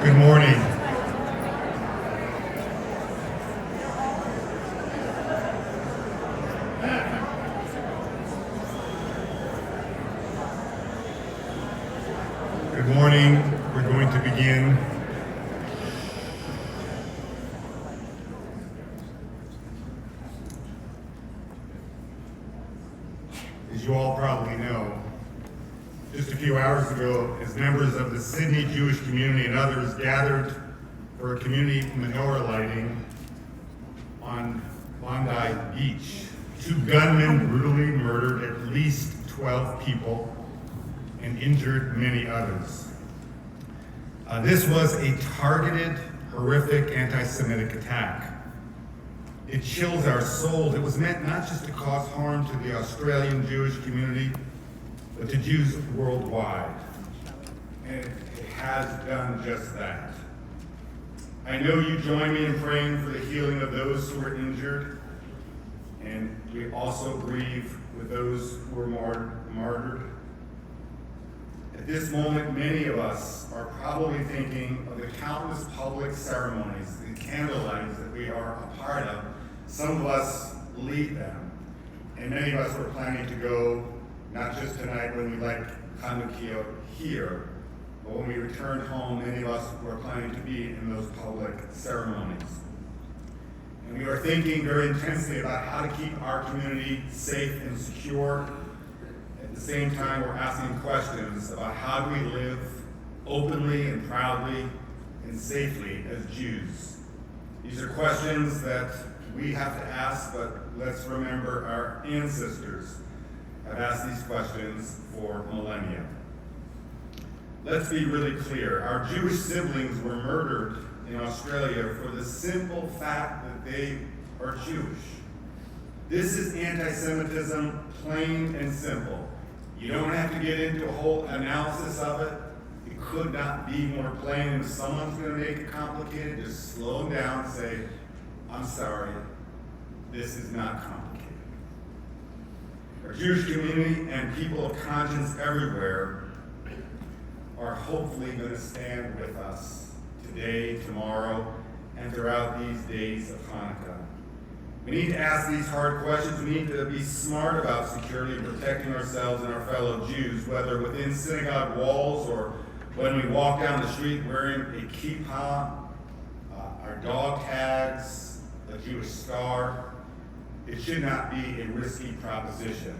Good morning. Good morning. We're going to begin. As you all probably know, just a few hours ago, as members of the Sydney Jewish community and others gathered for a community menorah lighting on Bondi Beach, 2 gunmen brutally murdered at least 12 people and injured many others. This was a targeted, horrific anti-Semitic attack. It chills our souls. It was meant not just to cause harm to the Australian Jewish community, but to Jews worldwide. And it has done just that. I know you join me in praying for the healing of those who were injured, and we also grieve with those who were martyred. At this moment, many of us are probably thinking of the countless public ceremonies and candlelights that we are a part of. Some of us lead them, and many of us were planning to go not just tonight when we light Hanukkah here, but when we return home, many of us were planning to be in those public ceremonies. And we are thinking very intensely about how to keep our community safe and secure. At the same time, we're asking questions about how do we live openly and proudly and safely as Jews. These are questions that we have to ask, but let's remember our ancestors have asked these questions for millennia. Let's be really clear. Our Jewish siblings were murdered in Australia for the simple fact that they are Jewish. This is anti-Semitism, plain and simple. You don't have to get into a whole analysis of it. It could not be more plain. If someone's going to make it complicated, just slow down and say, I'm sorry, this is not complicated. Our Jewish community and people of conscience everywhere are hopefully going to stand with us today, tomorrow, and throughout these days of Hanukkah. We need to ask these hard questions. We need to be smart about security and protecting ourselves and our fellow Jews, whether within synagogue walls or when we walk down the street wearing a kippah, our dog tags, a Jewish star. It should not be a risky proposition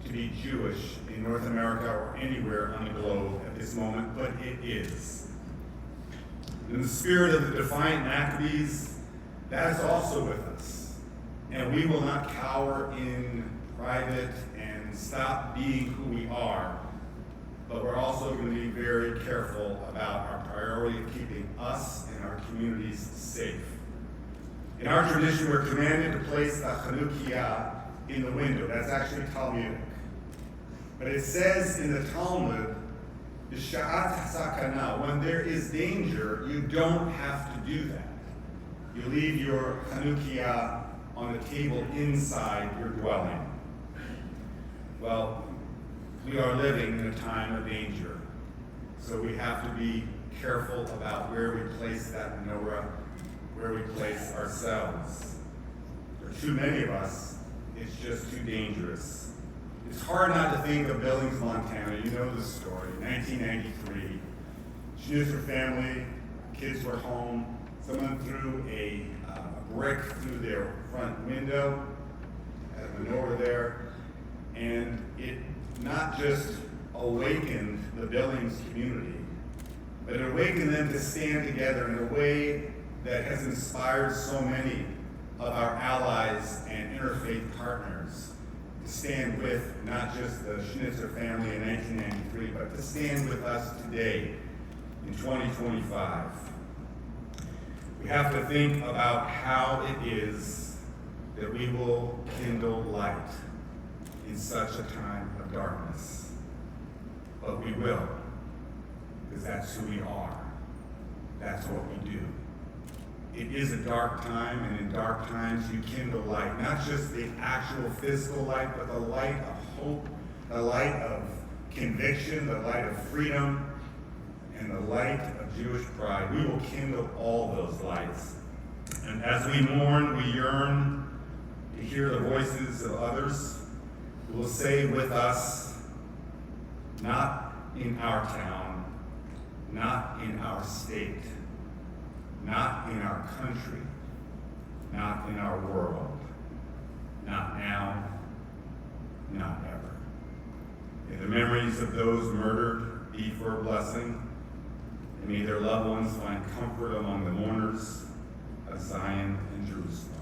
to be Jewish in North America or anywhere on the globe at this moment, but it is. In the spirit of the defiant Maccabees, that is also with us. And we will not cower in private and stop being who we are, but we're also going to be very careful about our priority of keeping us and our communities safe. In our tradition, we're commanded to place the Chanukiah in the window. That's actually Talmudic. But it says in the Talmud, B'sha'at sakana, when there is danger, you don't have to do that. You leave your Chanukiah on the table inside your dwelling. Well, we are living in a time of danger, so we have to be careful about where we place that menorah, where we place ourselves. For too many of us, it's just too dangerous. It's hard not to think of Billings, Montana. You know the story. 1993, Schnitzer family, kids were home. Someone threw a brick through their front window, had a menorah there, and it not just awakened the Billings community, but it awakened them to stand together in a way that has inspired so many of our allies and interfaith partners to stand with not just the Schnitzer family in 1993, but to stand with us today in 2025. We have to think about how it is that we will kindle light in such a time of darkness. But we will, because that's who we are. That's what we do. It is a dark time, and in dark times you kindle light, not just the actual physical light, but the light of hope, the light of conviction, the light of freedom, and the light of Jewish pride, we will kindle all those lights. And as we mourn, we yearn to hear the voices of others who will say with us, not in our town, not in our state, not in our country, not in our world, not now, not ever. May the memories of those murdered be for a blessing, and may their loved ones find comfort among the mourners of Zion and Jerusalem.